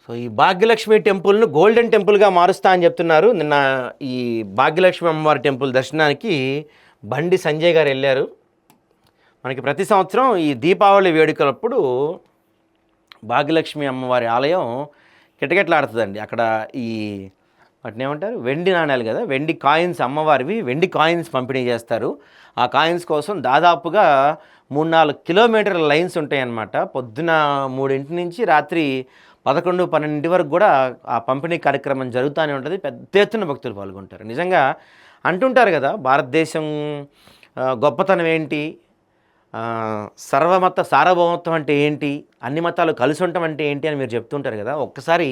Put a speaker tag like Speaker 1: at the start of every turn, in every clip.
Speaker 1: So ఈ Bhagyalakshmi టెంపుల్ను golden టెంపుల్గా మారుస్తా అని చెప్తున్నారు. నిన్న ఈ భాగ్యలక్ష్మి అమ్మవారి టెంపుల్ దర్శనానికి బండి సంజయ్ గారు వెళ్ళారు. మనకి ప్రతి సంవత్సరం ఈ దీపావళి వేడుకలప్పుడు భాగ్యలక్ష్మి అమ్మవారి ఆలయం కిటకిటలాడుతుందండి. అక్కడ ఈ వాటిని ఏమంటారు, వెండి నాణ్యాలు కదా, వెండి కాయిన్స్, అమ్మవారివి వెండి కాయిన్స్ పంపిణీ చేస్తారు. ఆ కాయిన్స్ కోసం దాదాపుగా 3-4 కిలోమీటర్ల లైన్స్ ఉంటాయన్నమాట. పొద్దున 3 నుంచి రాత్రి 11-12 వరకు కూడా ఆ పంపిణీ కార్యక్రమం జరుగుతూనే ఉంటుంది. పెద్ద ఎత్తున భక్తులు పాల్గొంటారు. నిజంగా అంటుంటారు కదా, భారతదేశం గొప్పతనం ఏంటి, సర్వమత సార్వభౌమత్వం అంటే ఏంటి, అన్ని మతాలు కలిసి ఉండటం అంటే ఏంటి అని మీరు చెప్తుంటారు కదా. ఒక్కసారి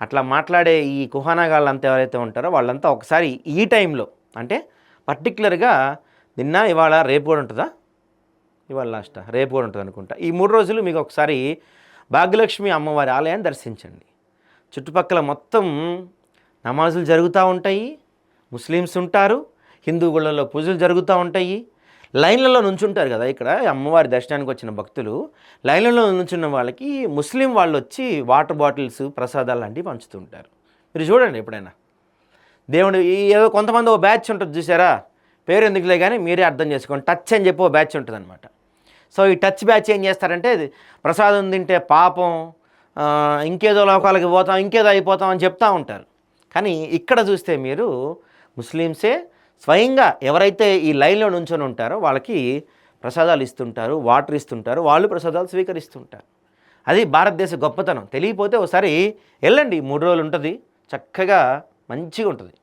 Speaker 1: అట్లా మాట్లాడే ఈ కుహానాగాళ్ళంతా ఎవరైతే ఉంటారో వాళ్ళంతా ఒకసారి ఈ టైంలో, అంటే పర్టికులర్గా నిన్న, ఇవాళ, రేపు కూడా ఉంటుందా, ఇవాళ లాస్ట్, రేపు కూడా ఉంటుంది అనుకుంటా, ఈ 3 రోజులు మీకు ఒకసారి భాగ్యలక్ష్మి అమ్మవారి ఆలయాన్ని దర్శించండి. చుట్టుపక్కల మొత్తం నమాజులు జరుగుతూ ఉంటాయి, ముస్లిమ్స్ ఉంటారు, హిందూ గుళ్ళల్లో పూజలు జరుగుతూ ఉంటాయి. లైన్లలో నుంచుంటారు కదా, ఇక్కడ అమ్మవారి దర్శనానికి వచ్చిన భక్తులు లైన్లలో నుంచున్న వాళ్ళకి ముస్లిం వాళ్ళు వచ్చి వాటర్ బాటిల్స్, ప్రసాదాలు లాంటివి పంచుతుంటారు. మీరు చూడండి ఎప్పుడైనా. దేవుడు ఏదో కొంతమంది ఓ బ్యాచ్ ఉంటుంది చూసారా, పేరు ఎందుకులే కానీ మీరే అర్థం చేసుకోండి, టచ్ అని చెప్పి ఓ బ్యాచ్ ఉంటుంది అనమాట. సో ఈ టచ్ బ్యాచ్ ఏం చేస్తారంటే, ప్రసాదం తింటే పాపం, ఇంకేదో లోకాలకి పోతాం, ఇంకేదో అయిపోతాం అని చెప్తూ ఉంటారు. కానీ ఇక్కడ చూస్తే మీరు ముస్లిమ్సే స్వయంగా ఎవరైతే ఈ లైన్లో నుంచొని ఉంటారో వాళ్ళకి ప్రసాదాలు ఇస్తుంటారు, వాటర్ ఇస్తుంటారు, వాళ్ళు ప్రసాదాలు స్వీకరిస్తుంటారు. అది భారతదేశ గొప్పతనం. తెలియకపోతే ఒకసారి వెళ్ళండి, 3 రోజులు ఉంటుంది, చక్కగా మంచిగా ఉంటుంది.